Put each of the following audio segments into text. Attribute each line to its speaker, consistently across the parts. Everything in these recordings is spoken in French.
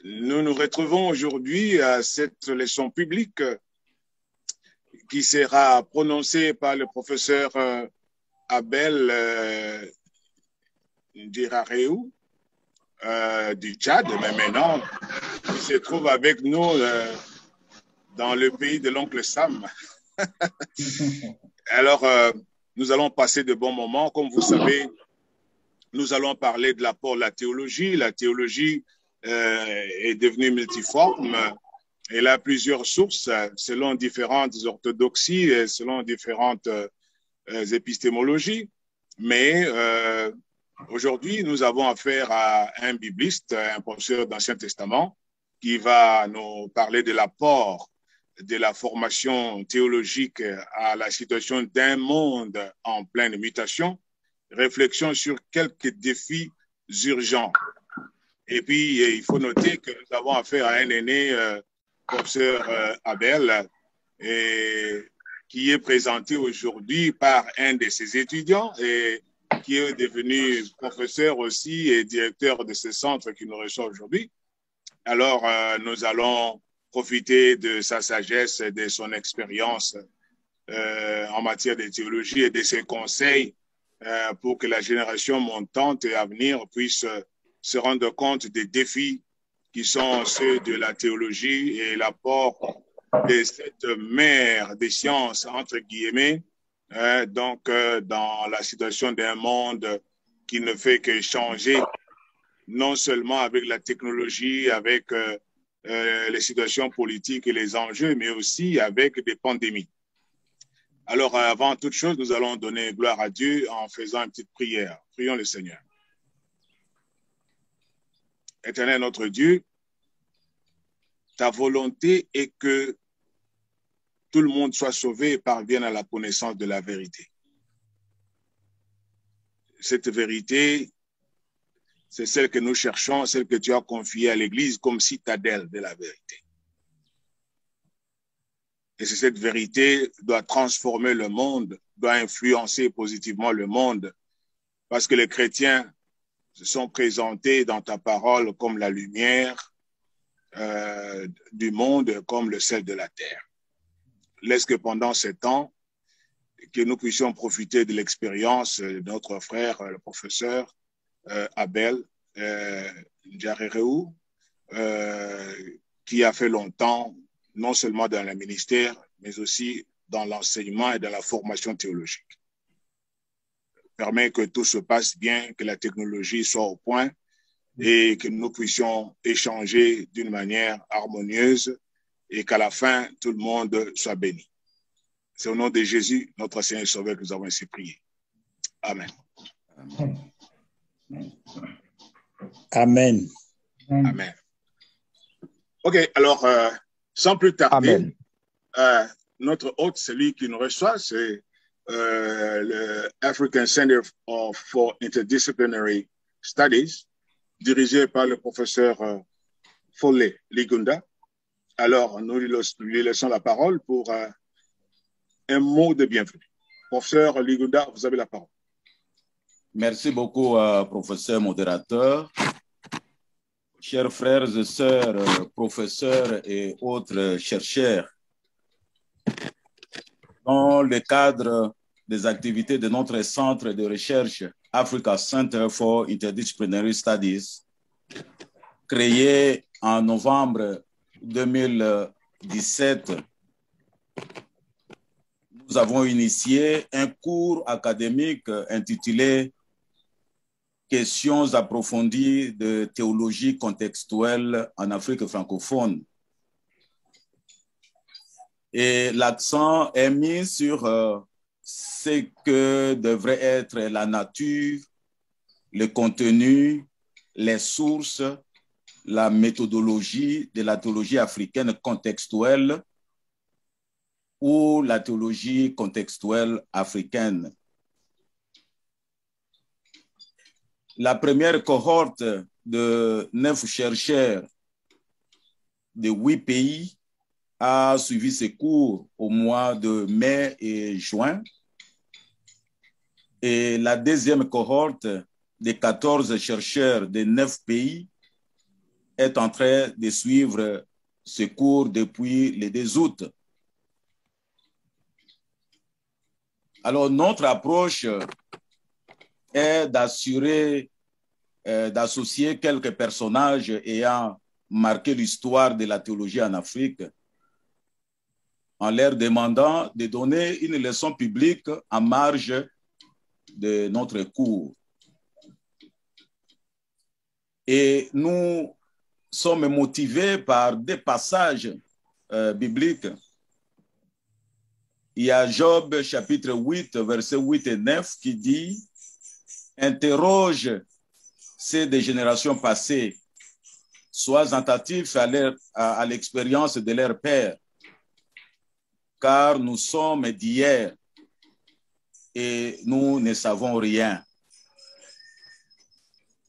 Speaker 1: Nous nous retrouvons aujourd'hui à cette leçon publique qui sera prononcée par le professeur Abel Dirareou du Tchad, mais maintenant, il se trouve avec nous dans le pays de l'oncle Sam. Alors, nous allons passer de bons moments. Comme vous savez, nous allons parler de l'apport de la théologie. La théologie est devenue multiforme. Elle a plusieurs sources selon différentes orthodoxies et selon différentes épistémologies. Mais aujourd'hui, nous avons affaire à un bibliste, un professeur d'Ancien Testament, qui va nous parler de l'apport de la formation théologique à la situation d'un monde en pleine mutation, réflexion sur quelques défis urgents. Et puis, il faut noter que nous avons affaire à un aîné, professeur Abel, qui est présenté aujourd'hui par un de ses étudiants et qui est devenu professeur aussi et directeur de ce centre qui nous reçoit aujourd'hui. Alors, nous allons profiter de sa sagesse et de son expérience en matière de théologie et de ses conseils pour que la génération montante et à venir puisse se rendre compte des défis qui sont ceux de la théologie et l'apport de cette mère des sciences, entre guillemets, dans la situation d'un monde qui ne fait que changer, non seulement avec la technologie, avec les situations politiques et les enjeux, mais aussi avec des pandémies. Alors, avant toute chose, nous allons donner gloire à Dieu en faisant une petite prière. Prions le Seigneur. Éternel notre Dieu, ta volonté est que tout le monde soit sauvé et parvienne à la connaissance de la vérité. Cette vérité, c'est celle que nous cherchons, celle que tu as confiée à l'Église comme citadelle de la vérité. Et cette vérité doit transformer le monde, doit influencer positivement le monde, parce que les chrétiens se sont présentés dans ta parole comme la lumière du monde, comme le sel de la terre. Laisse que pendant ces temps, que nous puissions profiter de l'expérience de notre frère, le professeur Abel Dirareou, qui a fait longtemps, non seulement dans le ministère, mais aussi dans l'enseignement et dans la formation théologique. Permet que tout se passe bien, que la technologie soit au point et que nous puissions échanger d'une manière harmonieuse et qu'à la fin, tout le monde soit béni. C'est au nom de Jésus, notre Seigneur et Sauveur, que nous avons ainsi prié. Amen.
Speaker 2: Amen.
Speaker 1: Amen. OK, alors, sans plus tarder, notre hôte, celui qui nous reçoit, c'est le African Center for Interdisciplinary Studies, dirigé par le professeur Follé Ligunda. Alors, nous lui laissons la parole pour un mot de bienvenue. Professeur Ligunda, vous avez la parole.
Speaker 3: Merci beaucoup, professeur modérateur. Chers frères et sœurs, professeurs et autres chercheurs, dans le cadre des activités de notre centre de recherche Africa Center for Interdisciplinary Studies, créé en novembre 2017, nous avons initié un cours académique intitulé Questions approfondies de théologie contextuelle en Afrique francophone. Et l'accent est mis sur ce que devrait être la nature, le contenu, les sources, la méthodologie de la théologie africaine contextuelle ou la théologie contextuelle africaine. La première cohorte de 9 chercheurs de 8 pays a suivi ces cours au mois de mai et juin. Et la deuxième cohorte de 14 chercheurs de 9 pays est en train de suivre ce cours depuis le 2 août. Alors, notre approche est d'assurer, d'associer quelques personnages ayant marqué l'histoire de la théologie en Afrique en leur demandant de donner une leçon publique en marge de notre cours. Et nous sommes motivés par des passages bibliques. Il y a Job chapitre 8, versets 8 et 9 qui dit « Interroge ceux des générations passées, sois attentif à l'expérience de leur père, car nous sommes d'hier et nous ne savons rien. »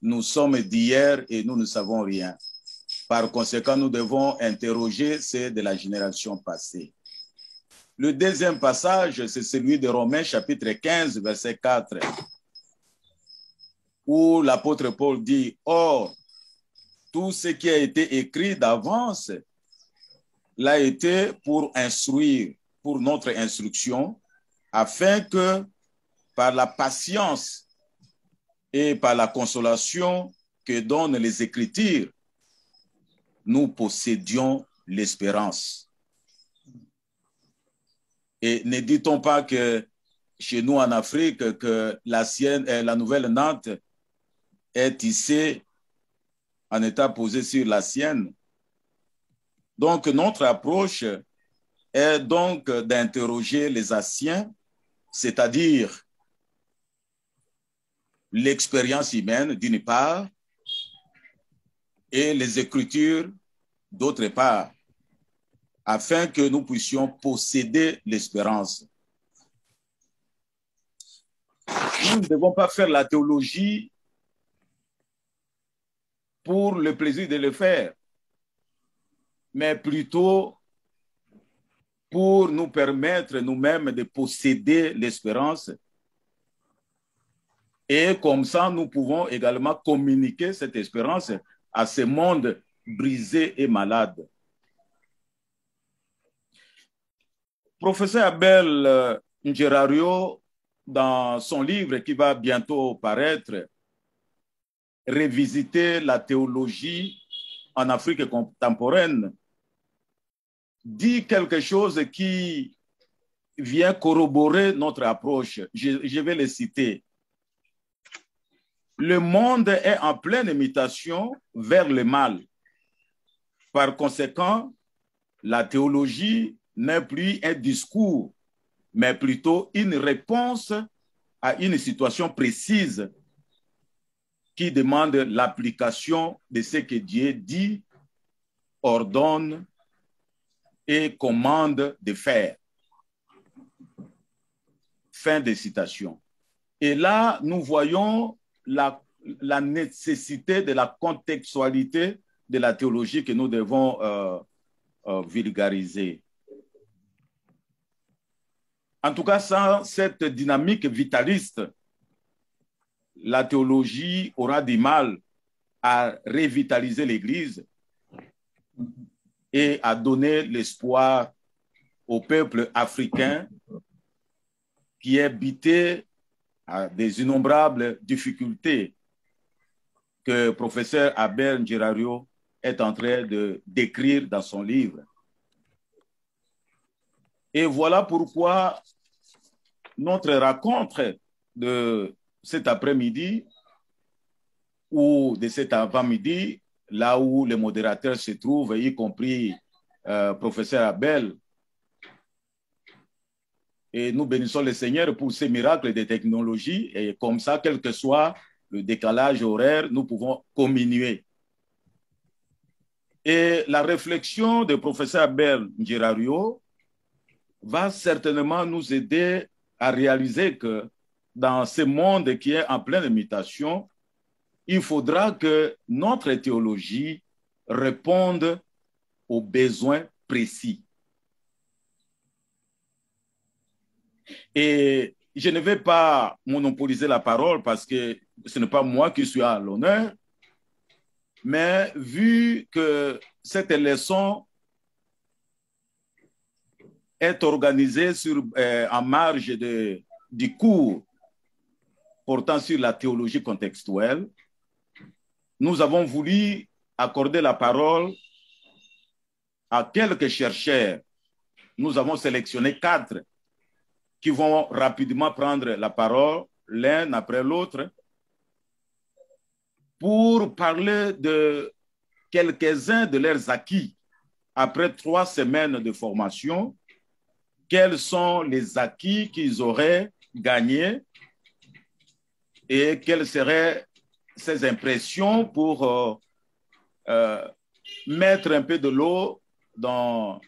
Speaker 3: Nous sommes d'hier et nous ne savons rien. Par conséquent, nous devons interroger ceux de la génération passée. Le deuxième passage, c'est celui de Romains chapitre 15, verset 4, où l'apôtre Paul dit « Or, tout ce qui a été écrit d'avance l'a été pour instruire, pour notre instruction, afin que par la patience et par la consolation que donnent les Écritures, nous possédions l'espérance. » Et ne dit-on pas que chez nous en Afrique, que la nouvelle Nantes est tissée en état posé sur la sienne? Donc, notre approche est donc d'interroger les anciens, c'est-à-dire l'expérience humaine d'une part et les Écritures d'autre part, afin que nous puissions posséder l'espérance. Nous ne devons pas faire la théologie pour le plaisir de le faire, mais plutôt pour nous permettre nous-mêmes de posséder l'espérance. Et comme ça, nous pouvons également communiquer cette espérance à ce monde brisé et malade. Professeur Abel Njerario, dans son livre qui va bientôt paraître, Révisiter la théologie en Afrique contemporaine, dit quelque chose qui vient corroborer notre approche. Je vais le citer. Le monde est en pleine mutation vers le mal. Par conséquent, la théologie n'est plus un discours, mais plutôt une réponse à une situation précise qui demande l'application de ce que Dieu dit, ordonne et commande de faire. Fin de citation. Et là, nous voyons la nécessité de la contextualité de la théologie que nous devons vulgariser. En tout cas, sans cette dynamique vitaliste, la théologie aura du mal à revitaliser l'Église et à donner l'espoir au peuple africain qui est buté à des innombrables difficultés que le professeur Abel Njerario est en train de décrire dans son livre. Et voilà pourquoi notre rencontre de cet après-midi ou de cet avant-midi, là où les modérateurs se trouvent, y compris professeur Abel, et nous bénissons le Seigneur pour ces miracles de technologie, et comme ça, quel que soit le décalage horaire, nous pouvons communier. Et la réflexion du professeur Abel Njerario va certainement nous aider à réaliser que dans ce monde qui est en pleine mutation, il faudra que notre théologie réponde aux besoins précis. Et je ne vais pas monopoliser la parole parce que ce n'est pas moi qui suis à l'honneur, Mais vu que cette leçon est organisée en marge du cours portant sur la théologie contextuelle, nous avons voulu accorder la parole à quelques chercheurs. Nous avons sélectionné 4 qui vont rapidement prendre la parole l'un après l'autre pour parler de quelques-uns de leurs acquis après 3 semaines de formation. Quels sont les acquis qu'ils auraient gagnés et quelles seraient ces impressions pour mettre un peu de l'eau dans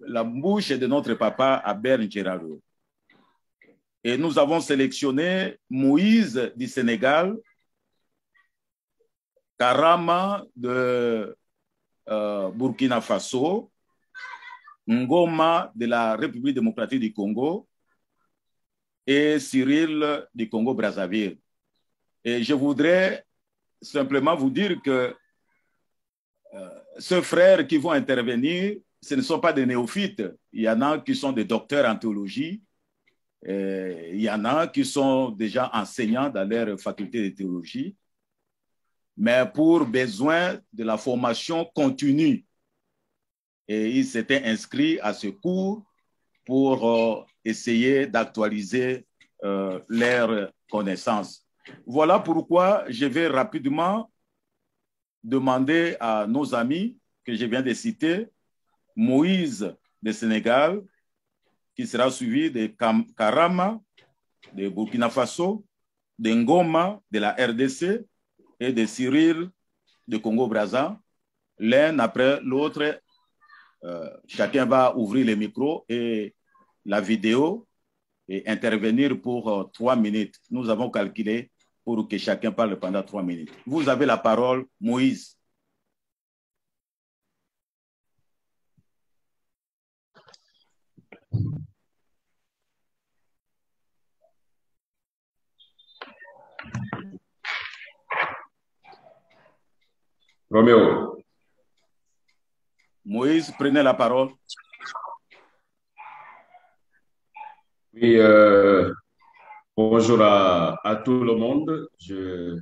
Speaker 3: la bouche de notre papa Albert Ngeraro. Et nous avons sélectionné Moïse du Sénégal, Karama de Burkina Faso, Ngoma de la République démocratique du Congo et Cyril du Congo-Brazzaville. Et je voudrais simplement vous dire que ces frères qui vont intervenir, ce ne sont pas des néophytes. Il y en a qui sont des docteurs en théologie. Il y en a qui sont déjà enseignants dans leur faculté de théologie. Mais pour besoin de la formation continue. Et ils s'étaient inscrits à ce cours pour essayer d'actualiser leurs connaissances. Voilà pourquoi je vais rapidement demander à nos amis que je viens de citer, Moïse de Sénégal, qui sera suivi de Karama de Burkina Faso, de Ngoma de la RDC et de Cyril de Congo-Brazza. L'un après l'autre, chacun va ouvrir le micro et la vidéo et intervenir pour 3 minutes. Nous avons calculé pour que chacun parle pendant 3 minutes. Vous avez la parole, Moïse.
Speaker 2: Roméo.
Speaker 3: Moïse, prenez la parole.
Speaker 2: Oui, bonjour à tout le monde. Je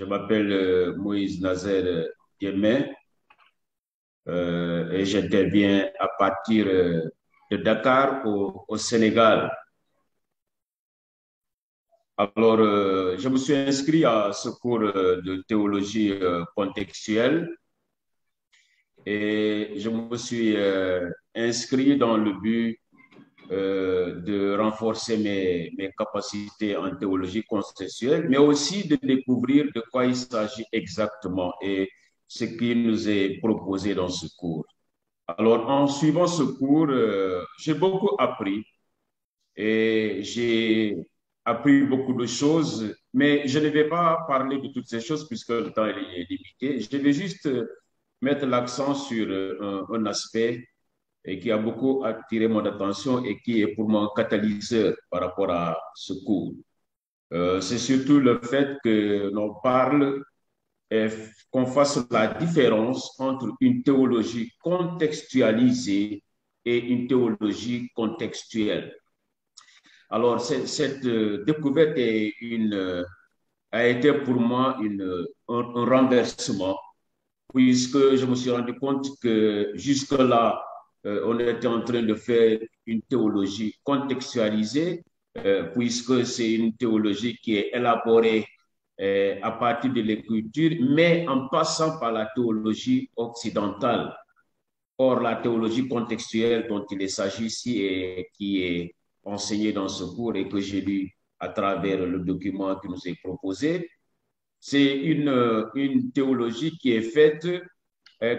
Speaker 2: m'appelle Moïse Nazaire Diémé et j'interviens à partir de Dakar au Sénégal. Alors, je me suis inscrit à ce cours de théologie contextuelle et je me suis inscrit dans le but de renforcer mes capacités en théologie contextuelle, mais aussi de découvrir de quoi il s'agit exactement et ce qui nous est proposé dans ce cours. Alors, en suivant ce cours, j'ai beaucoup appris et j'ai appris beaucoup de choses, mais je ne vais pas parler de toutes ces choses puisque le temps est limité. Je vais juste mettre l'accent sur un aspect et qui a beaucoup attiré mon attention et qui est pour moi un catalyseur par rapport à ce cours. C'est surtout le fait que l'on parle et qu'on fasse la différence entre une théologie contextualisée et une théologie contextuelle. Alors, cette découverte a été pour moi un renversement, puisque je me suis rendu compte que jusque-là, on était en train de faire une théologie contextualisée, puisque c'est une théologie qui est élaborée à partir de l'écriture, mais en passant par la théologie occidentale. Or, la théologie contextuelle dont il s'agit ici et qui est enseignée dans ce cours et que j'ai lu à travers le document qui nous est proposé, c'est une théologie qui est faite,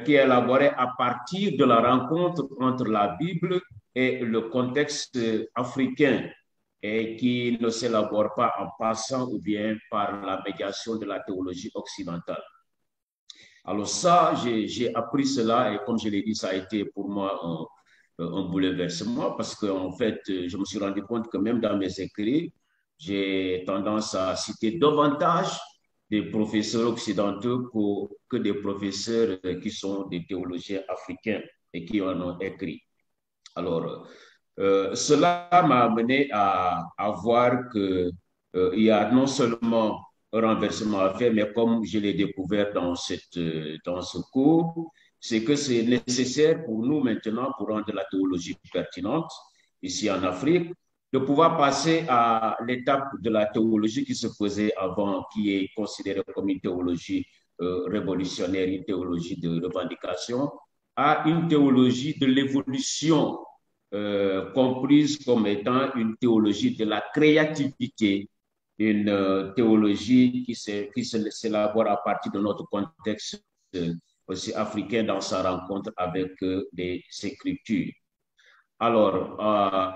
Speaker 2: qui est élaborée à partir de la rencontre entre la Bible et le contexte africain et qui ne s'élabore pas en passant ou bien par la médiation de la théologie occidentale. Alors ça, j'ai appris cela et comme je l'ai dit, ça a été pour moi un bouleversement parce qu'en fait, je me suis rendu compte que même dans mes écrits, j'ai tendance à citer davantage des professeurs occidentaux que des professeurs qui sont des théologiens africains et qui en ont écrit. Alors, cela m'a amené à voir que il y a non seulement un renversement à faire, mais comme je l'ai découvert dans ce cours, c'est que c'est nécessaire pour nous maintenant, pour rendre la théologie pertinente ici en Afrique, de pouvoir passer à l'étape de la théologie qui se faisait avant, qui est considérée comme une théologie révolutionnaire, une théologie de revendication, à une théologie de l'évolution comprise comme étant une théologie de la créativité, une théologie qui s'élabore à partir de notre contexte aussi africain dans sa rencontre avec les Écritures. Alors,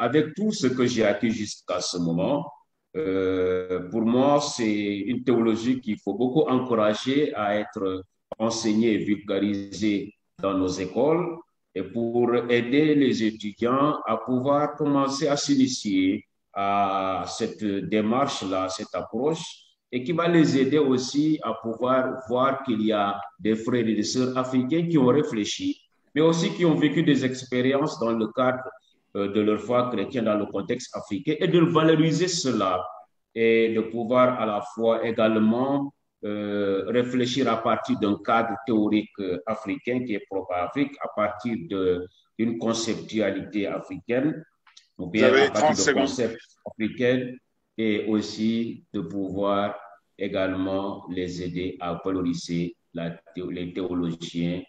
Speaker 2: avec tout ce que j'ai acquis jusqu'à ce moment, pour moi, c'est une théologie qu'il faut beaucoup encourager à être enseignée et vulgarisée dans nos écoles et pour aider les étudiants à pouvoir commencer à s'initier à cette démarche-là, cette approche, et qui va les aider aussi à pouvoir voir qu'il y a des frères et des sœurs africains qui ont réfléchi, mais aussi qui ont vécu des expériences dans le cadre de leur foi chrétienne dans le contexte africain et de valoriser cela et de pouvoir à la fois également réfléchir à partir d'un cadre théorique africain qui est propre à l'Afrique, à partir d'une conceptualité africaine, ou bien à partir de concepts africains, et aussi de pouvoir également les aider à valoriser les théologiens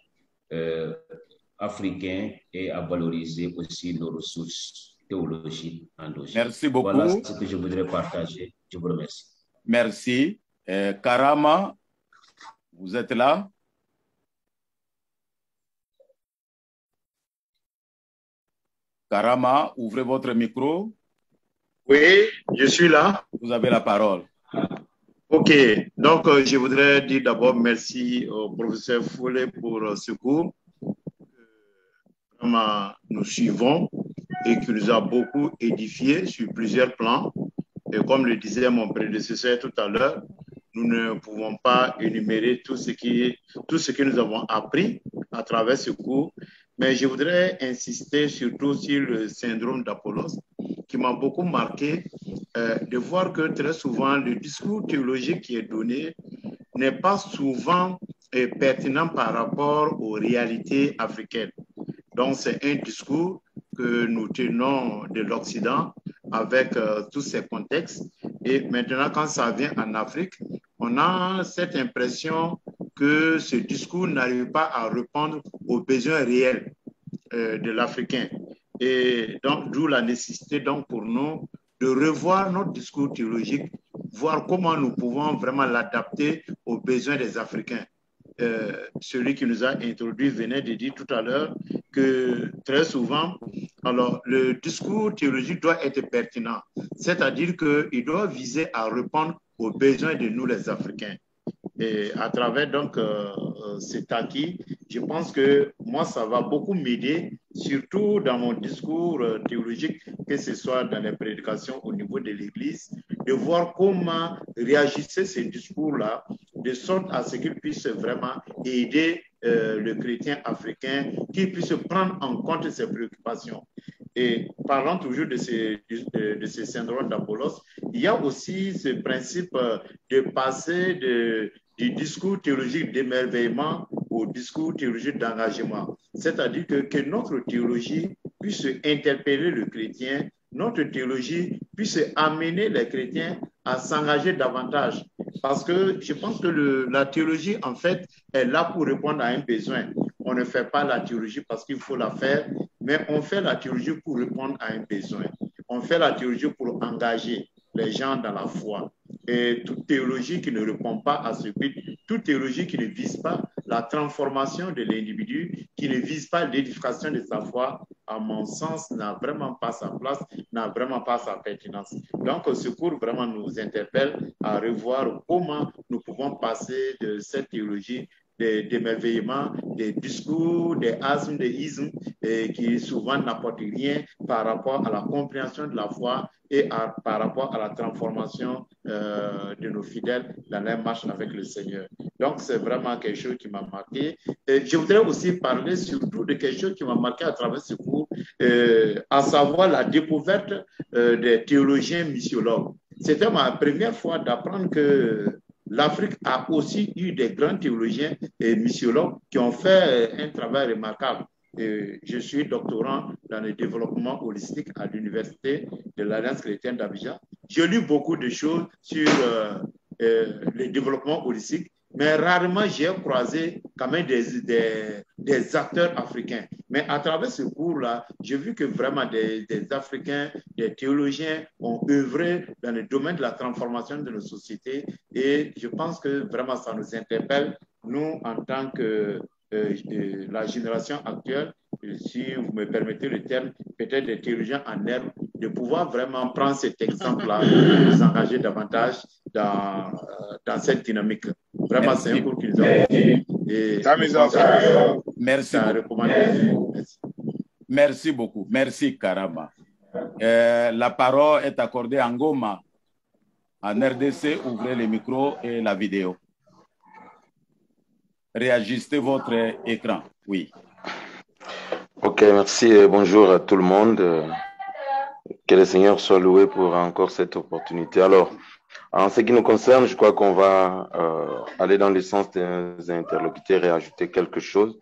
Speaker 2: africains et à valoriser aussi nos ressources théologiques endogènes.
Speaker 3: Merci beaucoup.
Speaker 2: Voilà ce que je voudrais partager. Je vous remercie.
Speaker 3: Merci. Karama, vous êtes là? Karama, ouvrez votre micro.
Speaker 4: Oui, je suis là.
Speaker 3: Vous avez la parole.
Speaker 4: OK. Donc, je voudrais dire d'abord merci au professeur Foulet pour ce cours. Vraiment, nous suivons et qui nous a beaucoup édifié sur plusieurs plans. Et comme le disait mon prédécesseur tout à l'heure, nous ne pouvons pas énumérer tout ce que nous avons appris à travers ce cours. Mais je voudrais insister surtout sur le syndrome d'Apollos, qui m'a beaucoup marqué, de voir que très souvent, le discours théologique qui est donné n'est pas souvent pertinent par rapport aux réalités africaines. Donc, c'est un discours que nous tenons de l'Occident avec tous ces contextes. Et maintenant, quand ça vient en Afrique, on a cette impression que ce discours n'arrive pas à répondre aux besoins réels de l'Africain. Et donc, d'où la nécessité donc, pour nous de revoir notre discours théologique, voir comment nous pouvons vraiment l'adapter aux besoins des Africains. Celui qui nous a introduit venait de dire tout à l'heure que très souvent, alors, le discours théologique doit être pertinent, c'est-à-dire qu'il doit viser à répondre aux besoins de nous les Africains. Et à travers donc cet acquis, je pense que moi, ça va beaucoup m'aider, surtout dans mon discours théologique, que ce soit dans les prédications au niveau de l'Église, de voir comment réagissait ce discours-là, de sorte à ce qu'il puisse vraiment aider le chrétien africain, qu'il puisse prendre en compte ses préoccupations. Et parlant toujours de ce syndrome d'Apollos, il y a aussi ce principe de passer du discours théologique d'émerveillement au discours théologique d'engagement. C'est-à-dire que notre théologie puisse interpeller le chrétien, notre théologie puisse amener les chrétiens à s'engager davantage. Parce que je pense que la théologie, en fait, est là pour répondre à un besoin. On ne fait pas la théologie parce qu'il faut la faire, mais on fait la théologie pour répondre à un besoin. On fait la théologie pour engager les gens dans la foi. Et toute théologie qui ne répond pas à ce but, toute théologie qui ne vise pas la transformation de l'individu, qui ne vise pas l'édification de sa foi, à mon sens, n'a vraiment pas sa place, n'a vraiment pas sa pertinence. Donc, ce cours vraiment nous interpelle à revoir comment nous pouvons passer de cette théologie d'émerveillement, des discours, des asmes, des ismes qui souvent n'apportent rien par rapport à la compréhension de la foi et par rapport à la transformation de nos fidèles dans leur marche avec le Seigneur. Donc, c'est vraiment quelque chose qui m'a marqué. Et je voudrais aussi parler surtout de quelque chose qui m'a marqué à travers ce cours, à savoir la découverte des théologiens missiologues. C'était ma première fois d'apprendre que l'Afrique a aussi eu des grands théologiens et missiologues qui ont fait un travail remarquable. Je suis doctorant dans le développement holistique à l'Université de l'Alliance chrétienne d'Abidjan. J'ai lu beaucoup de choses sur le développement holistique, mais rarement j'ai croisé quand même des acteurs africains. Mais à travers ce cours-là, j'ai vu que vraiment des Africains, des théologiens ont œuvré dans le domaine de la transformation de nos sociétés et je pense que vraiment ça nous interpelle, nous, en tant que la génération actuelle, si vous me permettez le terme, peut-être des théologiens en herbe, de pouvoir vraiment prendre cet exemple-là et nous engager davantage dans cette dynamique. Vraiment, c'est un cours qu'ils ont fait.
Speaker 3: Merci beaucoup. Merci beaucoup. Merci, Karama. La parole est accordée à Ngoma. En RDC, ouvrez le micro et la vidéo. Réajustez votre écran. Oui.
Speaker 5: Ok, merci. Bonjour à tout le monde. Que le Seigneur soit loué pour encore cette opportunité. Alors, en ce qui nous concerne, je crois qu'on va aller dans le sens des interlocuteurs et ajouter quelque chose.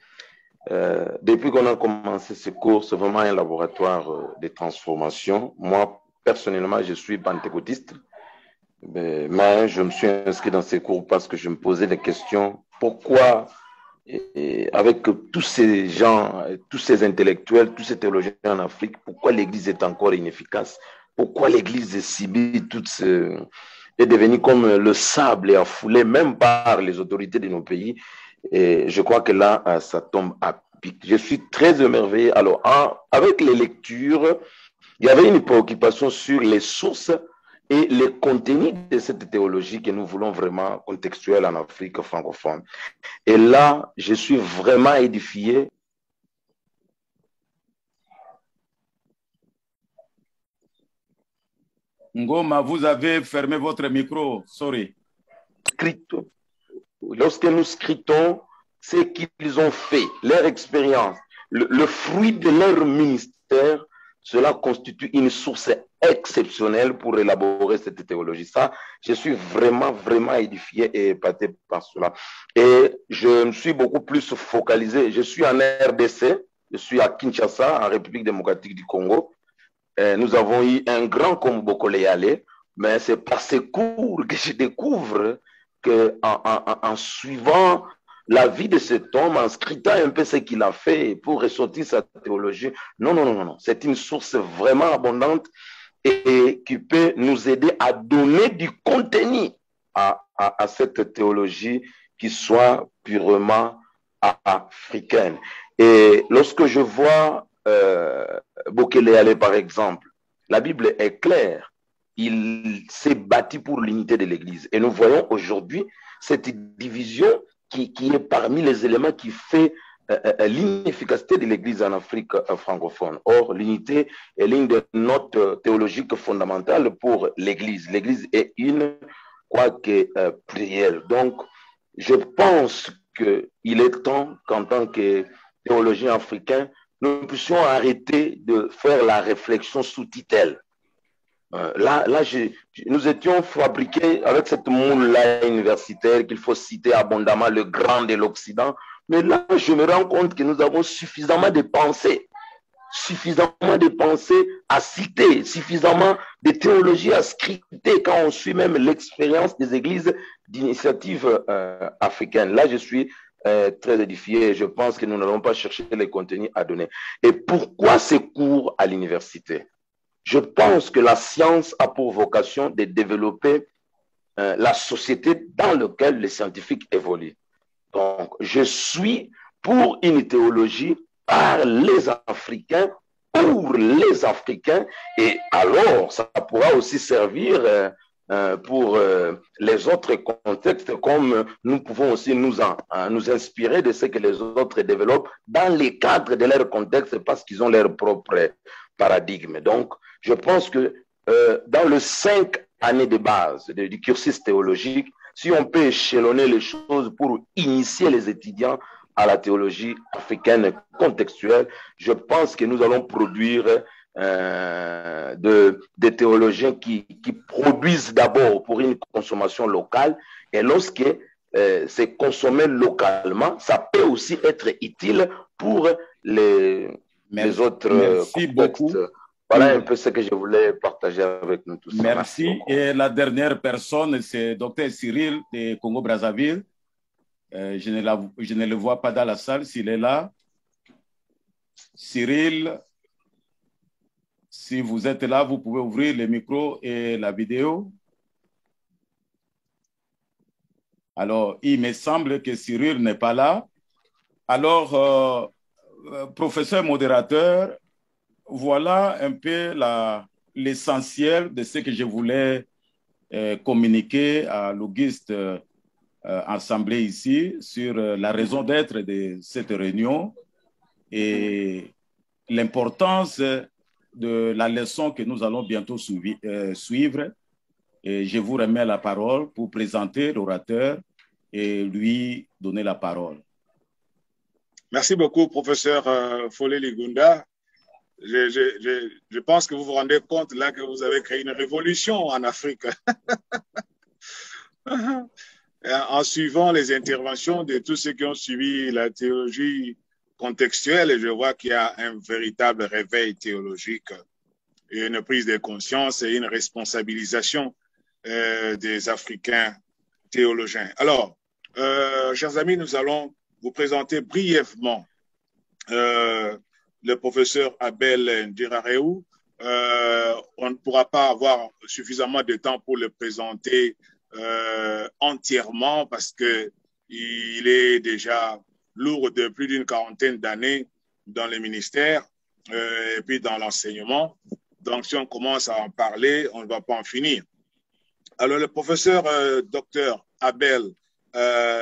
Speaker 5: Depuis qu'on a commencé ce cours, c'est vraiment un laboratoire de transformation. Moi, personnellement, je suis pentecôtiste, mais je me suis inscrit dans ces cours parce que je me posais des questions. Pourquoi, avec tous ces gens, tous ces intellectuels, tous ces théologiens en Afrique, pourquoi l'Église est encore inefficace? Pourquoi l'Église est subie est devenue comme le sable et affoulée même par les autorités de nos pays? Et je crois que là, ça tombe à pic. Je suis très émerveillé. Alors, avec les lectures, il y avait une préoccupation sur les sources et le contenu de cette théologie que nous voulons vraiment contextuelle en Afrique francophone. Et là, je suis vraiment édifié.
Speaker 3: Ngoma, vous avez fermé votre micro. Sorry.
Speaker 5: Lorsque nous scrutons ce qu'ils ont fait, leur expérience, le fruit de leur ministère, cela constitue une source exceptionnelle pour élaborer cette théologie. Ça, je suis vraiment, vraiment édifié et épaté par cela. Et je me suis beaucoup plus focalisé. Je suis en RDC, je suis à Kinshasa, en République démocratique du Congo. Nous avons eu un grand Komboko Léalé, mais c'est par ces cours que je découvre qu'en suivant la vie de cet homme, en scrutant un peu ce qu'il a fait pour ressortir sa théologie, non. C'est une source vraiment abondante et qui peut nous aider à donner du contenu à cette théologie qui soit purement africaine. Et lorsque je vois Bokele par exemple, la Bible est claire. Il s'est bâti pour l'unité de l'Église. Et nous voyons aujourd'hui cette division qui est parmi les éléments qui fait l'inefficacité de l'Église en Afrique francophone. Or, l'unité est l'une des notes théologiques fondamentales pour l'Église. L'Église est une, quoique plurielle. Donc, je pense qu'il est temps qu'en tant que théologiens africains, nous puissions arrêter de faire la réflexion sous tutelle. Nous étions fabriqués avec cette moule-là universitaire qu'il faut citer abondamment, le grand de l'Occident. Mais là, je me rends compte que nous avons suffisamment de pensées à citer, suffisamment de théologie à scripter quand on suit même l'expérience des églises d'initiative africaines. Là, je suis très édifié et je pense que nous n'allons pas chercher les contenus à donner. Et pourquoi ces cours à l'université? Je pense que la science a pour vocation de développer la société dans laquelle les scientifiques évoluent. Donc, je suis pour une théologie par les Africains, pour les Africains, et alors ça pourra aussi servir pour les autres contextes, comme nous pouvons aussi nous inspirer de ce que les autres développent dans les cadres de leur contexte parce qu'ils ont leur propre paradigme. Donc, je pense que dans les 5 années de base du cursus théologique, si on peut échelonner les choses pour initier les étudiants à la théologie africaine contextuelle, je pense que nous allons produire des théologiens qui produisent d'abord pour une consommation locale, et lorsque c'est consommé localement, ça peut aussi être utile pour les autres
Speaker 3: merci
Speaker 5: contextes.
Speaker 3: Beaucoup.
Speaker 5: Voilà un peu ce que je voulais partager avec nous tous.
Speaker 3: Merci. Et la dernière personne, c'est Dr Cyril de Congo-Brazzaville. Je ne le vois pas dans la salle. S'il est là, Cyril, si vous êtes là, vous pouvez ouvrir le micro et la vidéo. Alors, il me semble que Cyril n'est pas là. Alors, professeur modérateur, voilà un peu l'essentiel de ce que je voulais communiquer à l'Auguste assemblée ici sur la raison d'être de cette réunion et l'importance de la leçon que nous allons bientôt suivre. Et je vous remets la parole pour présenter l'orateur et lui donner la parole.
Speaker 1: Merci beaucoup, professeur Folé Ligunda. Je pense que vous vous rendez compte là que vous avez créé une révolution en Afrique. En suivant les interventions de tous ceux qui ont suivi la théologie contextuelle, je vois qu'il y a un véritable réveil théologique, et une prise de conscience et une responsabilisation des Africains théologiens. Alors, chers amis, nous allons vous présenter brièvement le professeur Abel Ndirareou. On ne pourra pas avoir suffisamment de temps pour le présenter entièrement parce qu'il est déjà lourd de plus d'une quarantaine d'années dans le ministère et puis dans l'enseignement. Donc, si on commence à en parler, on ne va pas en finir. Alors, le professeur docteur Abel